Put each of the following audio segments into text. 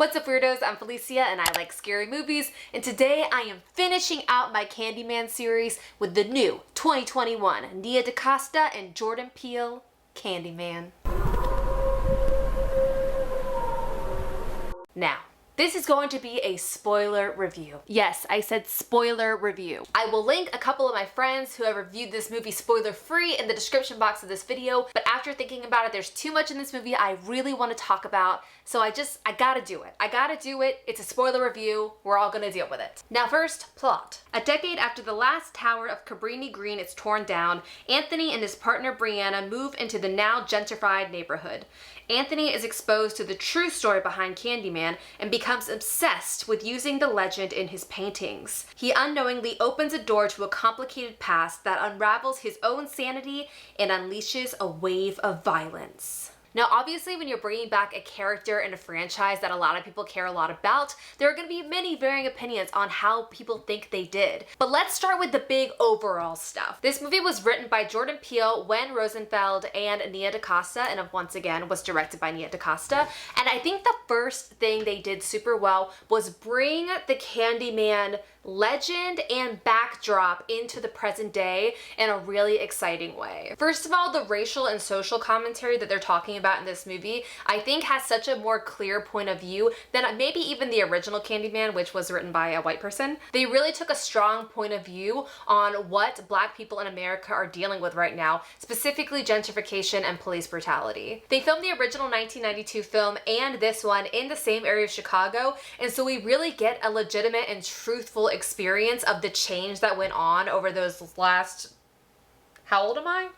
What's up, weirdos? I'm Felicia and I like scary movies, and today I am finishing out my Candyman series with the new 2021 Nia DaCosta and Jordan Peele Candyman. Now, this is going to be a spoiler review. Yes, I said spoiler review. I will link a couple of my friends who have reviewed this movie spoiler free in the description box of this video, but after thinking about it, there's too much in this movie I really want to talk about, so I gotta do it. I gotta do it. It's a spoiler review. We're all gonna deal with it. Now first, plot. A decade after the last tower of Cabrini Green is torn down, Anthony and his partner Brianna move into the now gentrified neighborhood. Anthony is exposed to the true story behind Candyman and becomes obsessed with using the legend in his paintings. He unknowingly opens a door to a complicated past that unravels his own sanity and unleashes a wave of violence. Now, obviously, when you're bringing back a character in a franchise that a lot of people care a lot about, there are going to be many varying opinions on how people think they did. But let's start with the big overall stuff. This movie was written by Jordan Peele, Wen Rosenfeld, and Nia DaCosta, and once again was directed by Nia DaCosta. And I think the first thing they did super well was bring the Candyman legend and backdrop into the present day in a really exciting way. First of all, the racial and social commentary that they're talking about in this movie, I think has such a more clear point of view than maybe even the original Candyman, which was written by a white person. They really took a strong point of view on what Black people in America are dealing with right now, specifically gentrification and police brutality. They filmed the original 1992 film and this one in the same area of Chicago, and so we really get a legitimate and truthful experience of the change that went on over those last, how old am I?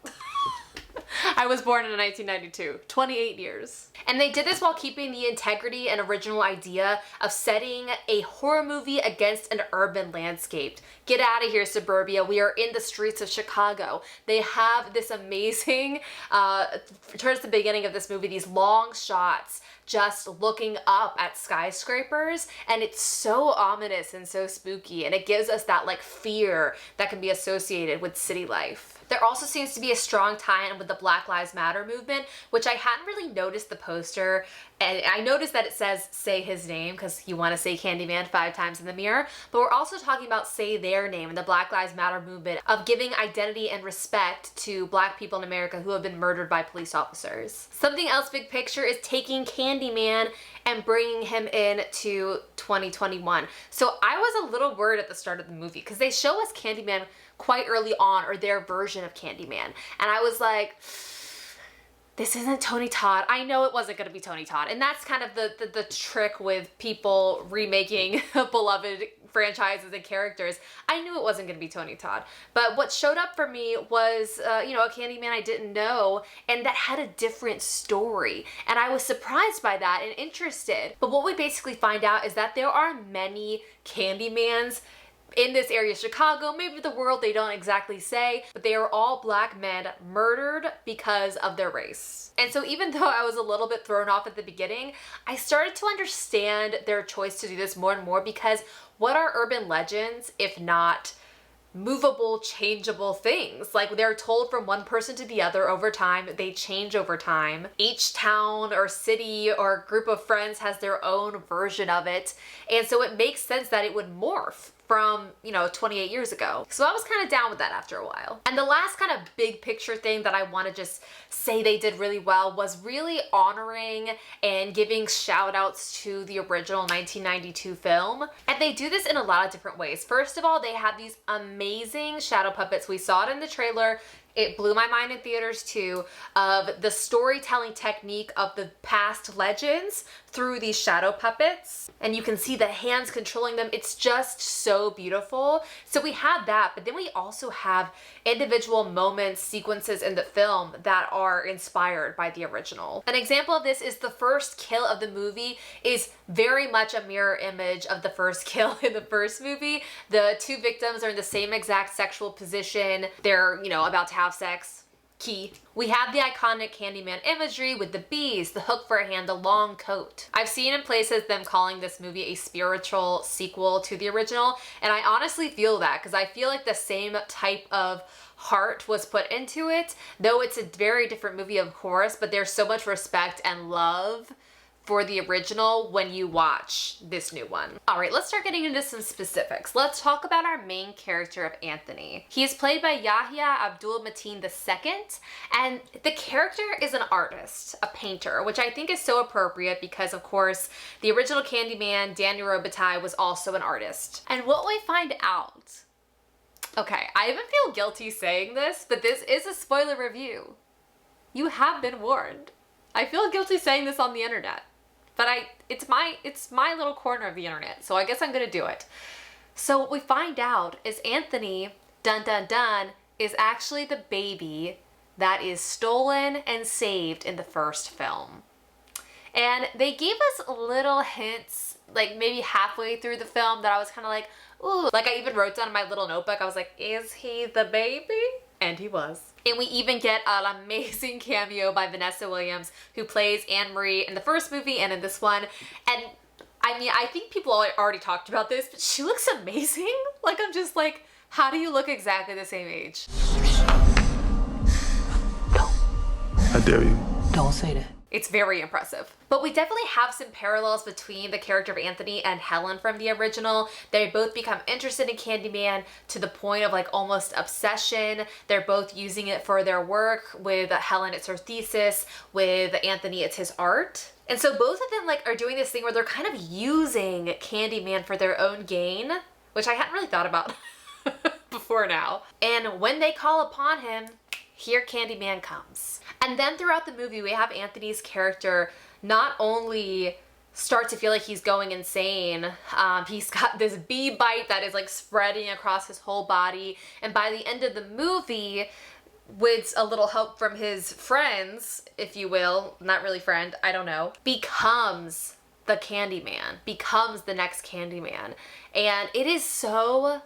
I was born in 1992, 28 years. And they did this while keeping the integrity and original idea of setting a horror movie against an urban landscape. Get out of here, suburbia. We are in the streets of Chicago. They have this amazing, towards the beginning of this movie, these long shots just looking up at skyscrapers, and it's so ominous and so spooky, and it gives us that like fear that can be associated with city life. There also seems to be a strong tie-in with the Black Lives Matter movement, which I hadn't really noticed the poster, and I noticed that it says say his name because you want to say Candyman 5 times in the mirror, but we're also talking about say their name and the Black Lives Matter movement of giving identity and respect to Black people in America who have been murdered by police officers. Something else big picture is taking Candyman and bringing him in to 2021. So I was a little worried at the start of the movie because they show us Candyman quite early on, or their version of Candyman, and I was like, this isn't Tony Todd. I know it wasn't going to be Tony Todd, and that's kind of the trick with people remaking beloved franchises and characters. I knew it wasn't going to be Tony Todd, but what showed up for me was, a Candyman I didn't know, and that had a different story, and I was surprised by that and interested. But what we basically find out is that there are many Candymans in this area of Chicago, maybe the world, they don't exactly say, but they are all Black men murdered because of their race. And so even though I was a little bit thrown off at the beginning, I started to understand their choice to do this more and more, because what are urban legends if not movable, changeable things? Like, they're told from one person to the other over time. They change over time. Each town or city or group of friends has their own version of it. And so it makes sense that it would morph from, 28 years ago. So I was kind of down with that after a while. And the last kind of big picture thing that I want to just say they did really well was really honoring and giving shout outs to the original 1992 film. And they do this in a lot of different ways. First of all, they have these amazing shadow puppets. We saw it in the trailer. It blew my mind in theaters too, of the storytelling technique of the past legends through these shadow puppets. And you can see the hands controlling them. It's just so beautiful. So we have that, but then we also have individual moments, sequences in the film that are inspired by the original. An example of this is the first kill of the movie is very much a mirror image of the first kill in the first movie. The two victims are in the same exact sexual position. They're, about to have sex. Key. We have the iconic Candyman imagery with the bees, the hook for a hand, the long coat. I've seen in places them calling this movie a spiritual sequel to the original, and I honestly feel that, because I feel like the same type of heart was put into it, though it's a very different movie, of course, but there's so much respect and love for the original when you watch this new one. All right, let's start getting into some specifics. Let's talk about our main character of Anthony. He is played by Yahya Abdul-Mateen II, and the character is an artist, a painter, which I think is so appropriate because, of course, the original Candyman, Daniel Robitaille, was also an artist. And what we find out, okay, I even feel guilty saying this, but this is a spoiler review. You have been warned. I feel guilty saying this on the internet. But it's my little corner of the internet, so I guess I'm gonna do it. So what we find out is Anthony, dun dun dun, is actually the baby that is stolen and saved in the first film. And they gave us little hints, like maybe halfway through the film, that I was kind of like, ooh. Like I even wrote down in my little notebook, I was like, is he the baby? And he was. And we even get an amazing cameo by Vanessa Williams, who plays Anne-Marie in the first movie and in this one. And I mean, I think people already talked about this, but she looks amazing. Like, I'm just like, how do you look exactly the same age? I dare you. Don't say that. It's very impressive. But we definitely have some parallels between the character of Anthony and Helen from the original. They both become interested in Candyman to the point of like almost obsession. They're both using it for their work. With Helen, it's her thesis. With Anthony, it's his art. And so both of them like are doing this thing where they're kind of using Candyman for their own gain, which I hadn't really thought about before now. And when they call upon him, here Candyman comes. And then throughout the movie, we have Anthony's character not only start to feel like he's going insane, he's got this bee bite that is like spreading across his whole body. And by the end of the movie, with a little help from his friends, if you will, not really friend, I don't know, becomes the Candyman, becomes the next Candyman. And it is so...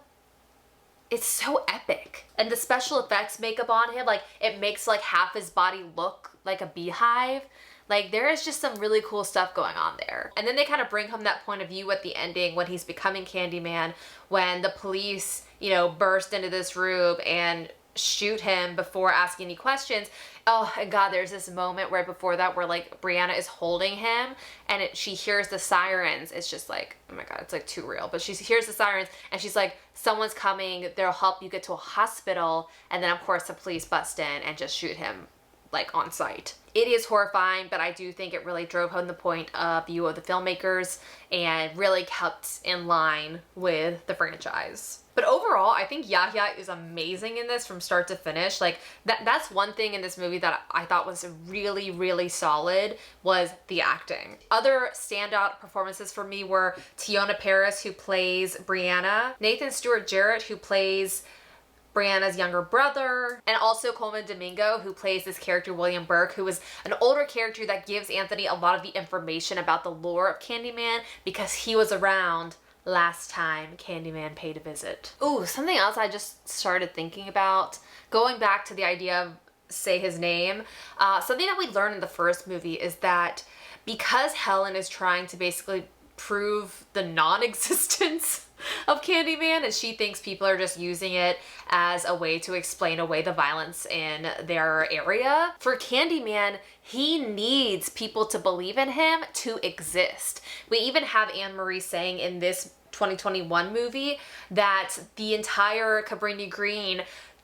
it's so epic. And the special effects makeup on him, like it makes like half his body look like a beehive. Like there is just some really cool stuff going on there. And then they kind of bring home that point of view at the ending when he's becoming Candyman, when the police, you know, burst into this room and shoot him before asking any questions. Oh, and God, there's this moment right before that where like Brianna is holding him and she hears the sirens. It's just like, oh my God, it's like too real. But she hears the sirens and she's like, someone's coming, they'll help you get to a hospital. And then of course the police bust in and just shoot him like on sight. It is horrifying, but I do think it really drove home the point of view of the filmmakers and really kept in line with the franchise. But overall, I think Yahya is amazing in this from start to finish. Like that's one thing in this movie that I thought was really, really solid, was the acting. Other standout performances for me were Tiona Paris, who plays Brianna, Nathan Stewart Jarrett, who plays Brianna's younger brother, and also Coleman Domingo, who plays this character William Burke, who is an older character that gives Anthony a lot of the information about the lore of Candyman because he was around last time Candyman paid a visit. Ooh, something else I just started thinking about, going back to the idea of say his name, something that we learned in the first movie is that because Helen is trying to basically prove the non-existence of Candyman, and she thinks people are just using it as a way to explain away the violence in their area. For Candyman, he needs people to believe in him to exist. We even have Anne-Marie saying in this 2021 movie that the entire Cabrini Green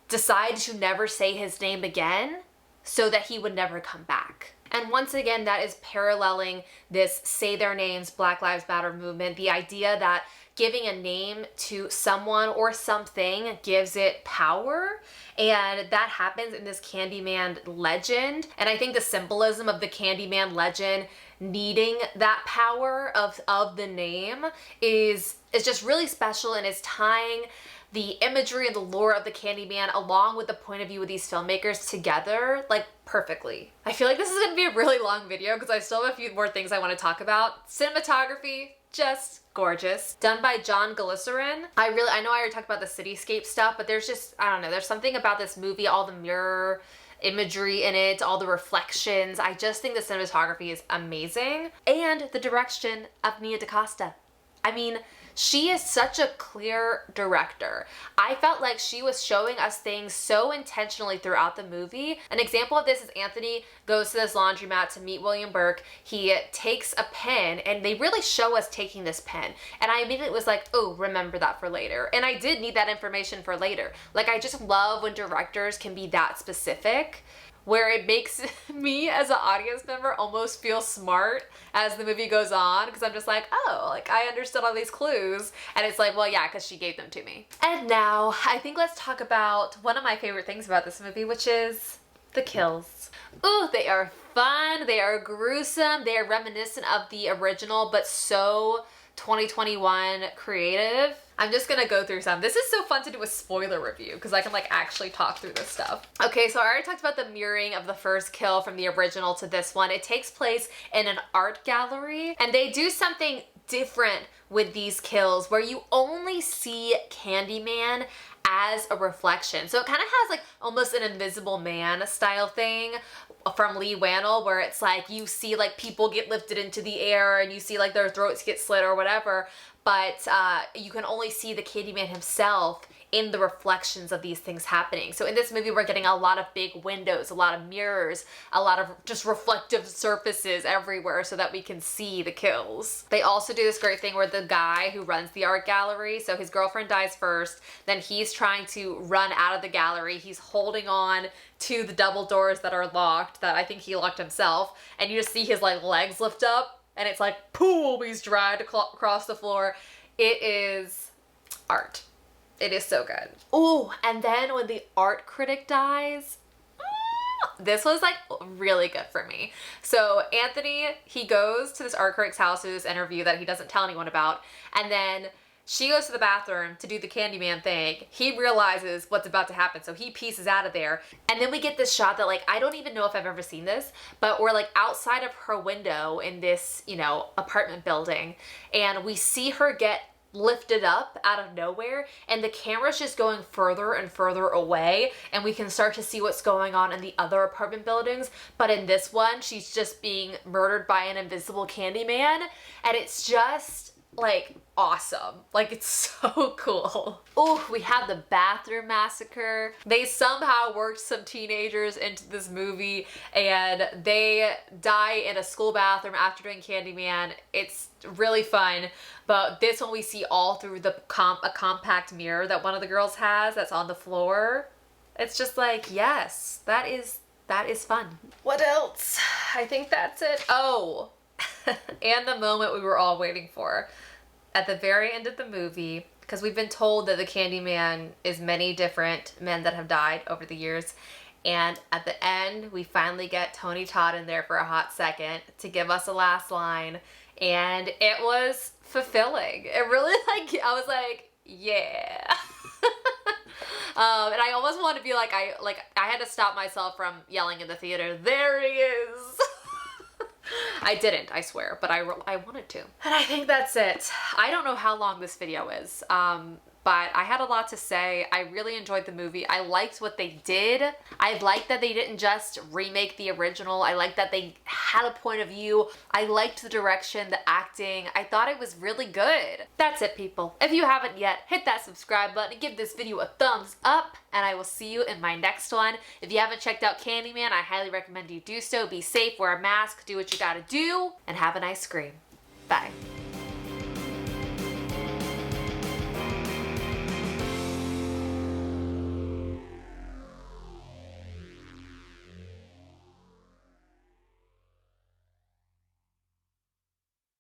decided to never say his name again so that he would never come back. And once again, that is paralleling this say their names, Black Lives Matter movement, the idea that giving a name to someone or something gives it power. And that happens in this Candyman legend. And I think the symbolism of the Candyman legend needing that power of the name is just really special, and is tying the imagery and the lore of the Candyman along with the point of view of these filmmakers together like perfectly. I feel like this is gonna be a really long video because I still have a few more things I want to talk about. Cinematography, just gorgeous. Done by John Glycerin. I know I already talked about the cityscape stuff, but there's just, I don't know, there's something about this movie, all the mirror imagery in it, all the reflections. I just think the cinematography is amazing. And the direction of Nia DaCosta. I mean, she is such a clear director. I felt like she was showing us things so intentionally throughout the movie. An example of this is Anthony goes to this laundromat to meet William Burke. He takes a pen, and they really show us taking this pen. And I immediately was like, oh, remember that for later. And I did need that information for later. Like, I just love when directors can be that specific, where it makes me as an audience member almost feel smart as the movie goes on, because I'm just like, oh, like I understood all these clues. And it's like, well, yeah, because she gave them to me. And now I think let's talk about one of my favorite things about this movie, which is the kills. Ooh, they are fun, they are gruesome, they are reminiscent of the original, but so 2021 creative. I'm just gonna go through some. This is so fun to do a spoiler review because I can like actually talk through this stuff. Okay, so I already talked about the mirroring of the first kill from the original to this one. It takes place in an art gallery, and they do something different with these kills where you only see Candyman as a reflection. So it kind of has like almost an Invisible Man style thing from Lee Wannell, where it's like you see like people get lifted into the air and you see like their throats get slit or whatever, but you can only see the Candyman himself in the reflections of these things happening. So in this movie, we're getting a lot of big windows, a lot of mirrors, a lot of just reflective surfaces everywhere so that we can see the kills. They also do this great thing where the guy who runs the art gallery, so his girlfriend dies first, then he's trying to run out of the gallery. He's holding on to the double doors that are locked, that I think he locked himself, and you just see his like legs lift up, and it's like, boom, he's dragged across the floor. It is art. It is so good. Oh, and then when the art critic dies, this was like really good for me. So Anthony, he goes to this art critic's house to do this interview that he doesn't tell anyone about, and then she goes to the bathroom to do the Candyman thing. He realizes what's about to happen, so he pieces out of there. And then we get this shot that like, I don't even know if I've ever seen this, but we're like outside of her window in this, you know, apartment building, and we see her get lifted up out of nowhere, and the camera's just going further and further away, and we can start to see what's going on in the other apartment buildings. But in this one, she's just being murdered by an invisible Candyman, and it's just like awesome. Like, it's so cool. Oh, we have the bathroom massacre. They somehow worked some teenagers into this movie, and they die in a school bathroom after doing Candyman. It's really fun. But this one we see all through a compact mirror that one of the girls has that's on the floor. It's just like, yes, that is fun. What else? I think that's it. Oh, and the moment we were all waiting for. At the very end of the movie, because we've been told that the Candyman is many different men that have died over the years, and at the end, we finally get Tony Todd in there for a hot second to give us a last line, and it was fulfilling. It really, like, I was like, yeah. And I almost wanted to be like, I had to stop myself from yelling in the theater, there he is. I didn't, I swear, but I wanted to. And I think that's it. I don't know how long this video is, but I had a lot to say. I really enjoyed the movie. I liked what they did. I liked that they didn't just remake the original. I liked that they had a point of view. I liked the direction, the acting. I thought it was really good. That's it, people. If you haven't yet, hit that subscribe button and give this video a thumbs up, and I will see you in my next one. If you haven't checked out Candyman, I highly recommend you do so. Be safe, wear a mask, do what you gotta do, and have a nice scream. Bye.